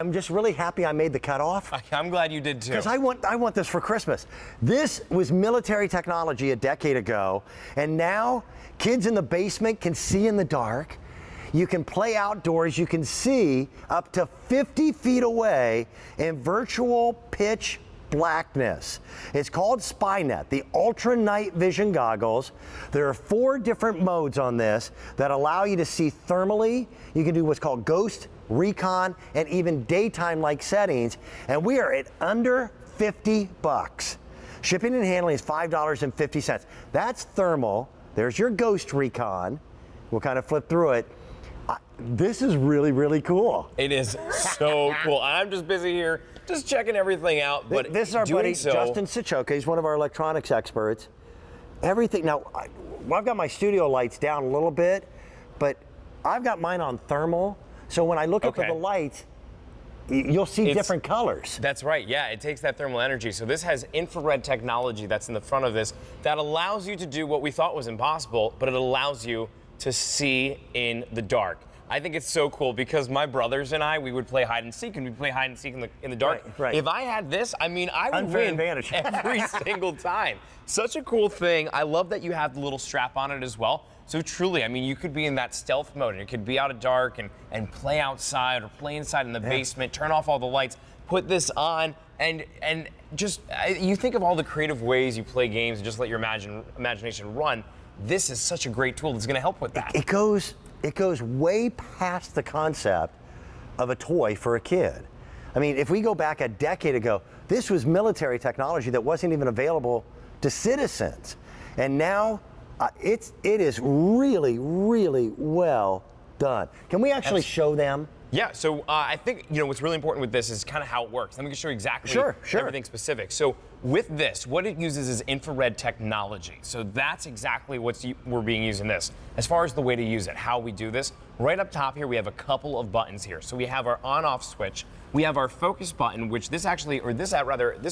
I'm just really happy I made the cutoff. I'm glad you did too. Because I want this for Christmas. This was military technology a decade ago, and now kids in the basement can see in the dark. You can play outdoors. You can see up to 50 feet away in virtual pitch blackness. It's called SpyNet, the Ultra Night Vision Goggles. There are 4 different modes on this that allow you to see thermally. You can do what's called Ghost, Recon, and even daytime-like settings. And we are at under $50. Shipping and handling is $5.50. That's thermal. There's your Ghost Recon. We'll kind of flip through it. This is really, really cool. It is so cool. I'm just busy here, just checking everything out. But this is our buddy Justin Sichoka. He's one of our electronics experts. Everything now, I've got my studio lights down a little bit, but I've got mine on thermal. So when I look up at the lights, you'll see different colors. That's right. Yeah, it takes that thermal energy. So this has infrared technology that's in the front of this that allows you to do what we thought was impossible, but it allows you to see in the dark. I think it's so cool because my brothers and I, we would play hide and seek, and we'd play hide and seek in the dark. Right. If I had this, I mean, I would Unfair win advantage. every single time. Such a cool thing. I love that you have the little strap on it as well. So truly, I mean, you could be in that stealth mode, and it could be out of dark and play outside or play inside in the basement, turn off all the lights, put this on, and just, you think of all the creative ways you play games and just let your imagination run. This is such a great tool that's going to help with that. It goes way past the concept of a toy for a kid. I mean, if we go back a decade ago, this was military technology that wasn't even available to citizens. And now it is really, really well done. Can we actually show them? Yeah, so I think, what's really important with this is kind of how it works. Let me show you exactly everything specific. So with this, what it uses is infrared technology. So that's exactly what we're being used in this. As far as the way to use it, how we do this, right up top here, we have a couple of buttons here. So we have our on-off switch. We have our focus button, which this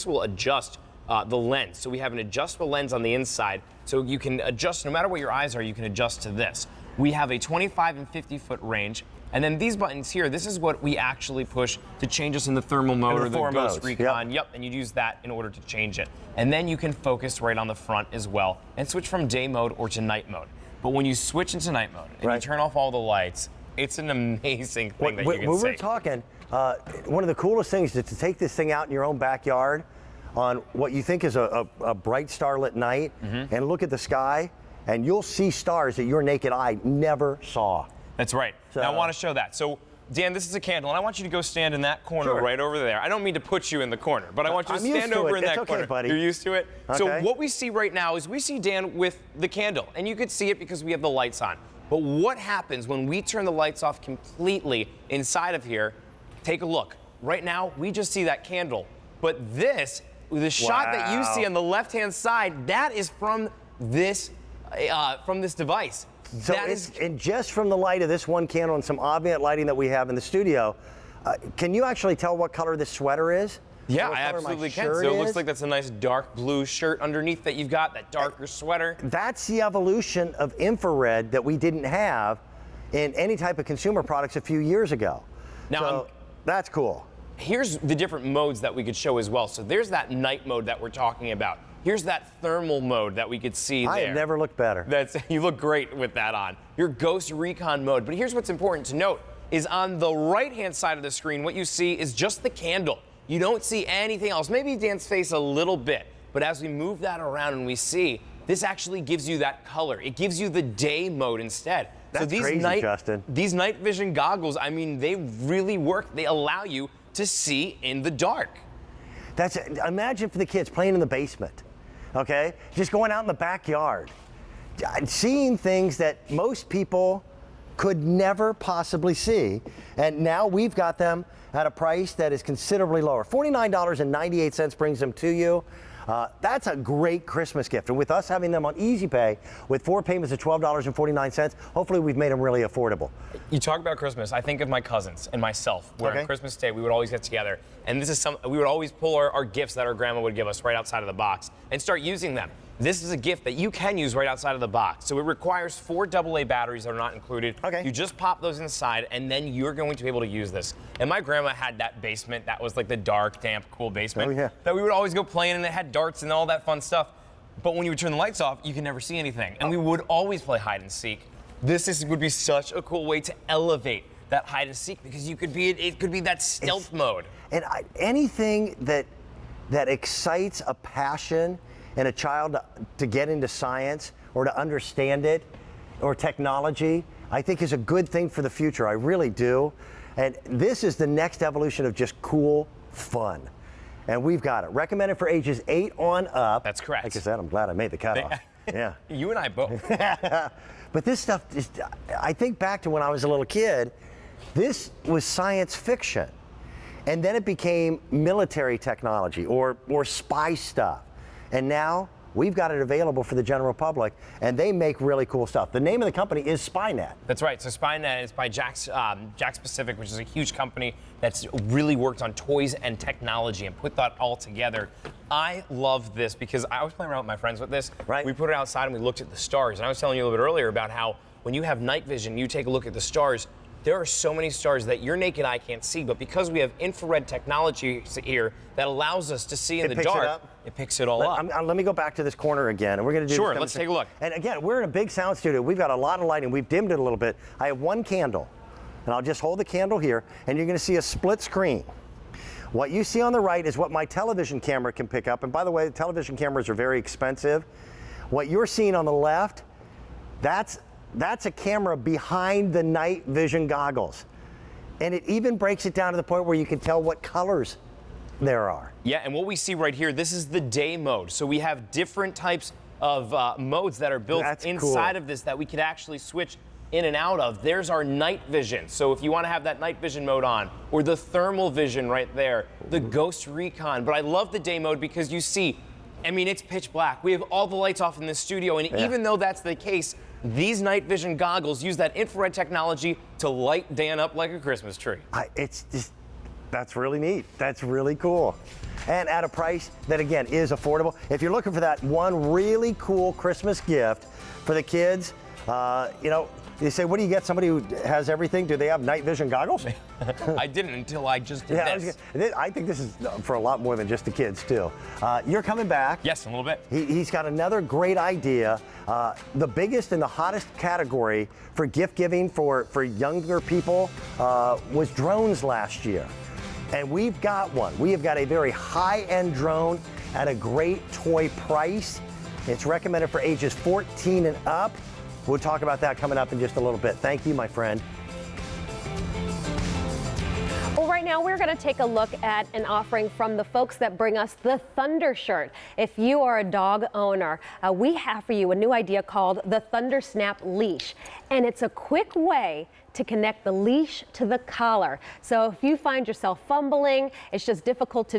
will adjust the lens. So we have an adjustable lens on the inside. So you can adjust, no matter what your eyes are, you can adjust to this. We have a 25 and 50 foot range. And then these buttons here, this is what we actually push to change us in the thermal mode or the Ghost Recon. Yep, and you'd use that in order to change it. And then you can focus right on the front as well and switch from day mode or to night mode. But when you switch into night mode and you turn off all the lights, it's an amazing thing that you can see. We were talking, one of the coolest things is to take this thing out in your own backyard on what you think is a bright starlit night and look at the sky, and you'll see stars that your naked eye never saw. That's right. So, now I want to show that. So, Dan, this is a candle, and I want you to go stand in that corner right over there. I don't mean to put you in the corner, but I want you to stand over in that corner. Buddy. You're used to it? Okay. So what we see right now is we see Dan with the candle, and you could see it because we have the lights on. But what happens when we turn the lights off completely inside of here? Take a look. Right now, we just see that candle. But this, the shot that you see on the left-hand side, that is from this device. So and just from the light of this one candle and some ambient lighting that we have in the studio, can you actually tell what color this sweater is? Yeah, I absolutely can. So it looks like that's a nice dark blue shirt underneath that you've got, that darker sweater. That's the evolution of infrared that we didn't have in any type of consumer products a few years ago. Now, that's cool. Here's the different modes that we could show as well. So there's that night mode that we're talking about. Here's that thermal mode that we could see there. I have never looked better. You look great with that on. Your Ghost Recon mode. But here's what's important to note is on the right-hand side of the screen, what you see is just the candle. You don't see anything else. Maybe Dan's face a little bit. But as we move that around and we see, this actually gives you that color. It gives you the day mode instead. That's crazy, Justin. These night vision goggles, I mean, they really work. They allow you to see in the dark. Imagine for the kids playing in the basement. Okay, just going out in the backyard, seeing things that most people could never possibly see, and now we've got them at a price that is considerably lower. $49.98 brings them to you. That's a great Christmas gift, and with us having them on Easy Pay with 4 payments of $12.49, hopefully we've made them really affordable. You talk about Christmas, I think of my cousins and myself, where on Christmas Day we would always get together, and we would always pull our gifts that our grandma would give us right outside of the box and start using them. This is a gift that you can use right outside of the box. So it requires 4 AA batteries that are not included. Okay. You just pop those inside, and then you're going to be able to use this. And my grandma had that basement that was like the dark, damp, cool basement that we would always go play in, and it had darts and all that fun stuff. But when you would turn the lights off, you could never see anything. And we would always play hide and seek. Would be such a cool way to elevate that hide and seek, because it could be that stealth mode. And anything that excites a passion in a child to get into science or to understand it or technology, I think is a good thing for the future. I really do. And this is the next evolution of just cool fun. And we've got it. Recommended for ages 8 on up. That's correct. Like I said, I'm glad I made the cutoff. Yeah. You and I both. But this stuff, I think back to when I was a little kid, this was science fiction. And then it became military technology or spy stuff. And now we've got it available for the general public, and they make really cool stuff. The name of the company is Spynet. That's right. So Spynet is by Jax Pacific, which is a huge company that's really worked on toys and technology and put that all together. I love this because I was playing around with my friends with this. Right. We put it outside and we looked at the stars. And I was telling you a little bit earlier about how when you have night vision, you take a look at the stars. There are so many stars that your naked eye can't see, but because we have infrared technology here that allows us to see in the dark, it picks it all up. Let me go back to this corner again, and we're going to do Sure, let's take a look. And again, we're in a big sound studio. We've got a lot of lighting. We've dimmed it a little bit. I have one candle, and I'll just hold the candle here, and you're going to see a split screen. What you see on the right is what my television camera can pick up. And by the way, the television cameras are very expensive. What you're seeing on the left, that's a camera behind the night vision goggles. And it even breaks it down to the point where you can tell what colors there are. Yeah, and what we see right here, this is the day mode. So we have different types of modes that are built inside of this that we could actually switch in and out of. There's our night vision. So if you want to have that night vision mode on, or the thermal vision right there, the Ghost Recon. But I love the day mode because you see, I mean, it's pitch black. We have all the lights off in this studio, and even though that's the case, these night vision goggles use that infrared technology to light Dan up like a Christmas tree. That's really neat. That's really cool. And at a price that, again, is affordable. If you're looking for that one really cool Christmas gift for the kids, you say, what do you get? Somebody who has everything? Do they have night vision goggles? I didn't until I just did this. I think this is for a lot more than just the kids, too. You're coming back. Yes, a little bit. He's got another great idea. The biggest and the hottest category for gift giving for younger people was drones last year. And we've got one. We have got a very high-end drone at a great toy price. It's recommended for ages 14 and up. We'll talk about that coming up in just a little bit. Thank you, my friend. Well, right now we're going to take a look at an offering from the folks that bring us the Thunder Shirt. If you are a dog owner, we have for you a new idea called the Thunder Snap Leash. And it's a quick way to connect the leash to the collar. So if you find yourself fumbling, it's just difficult to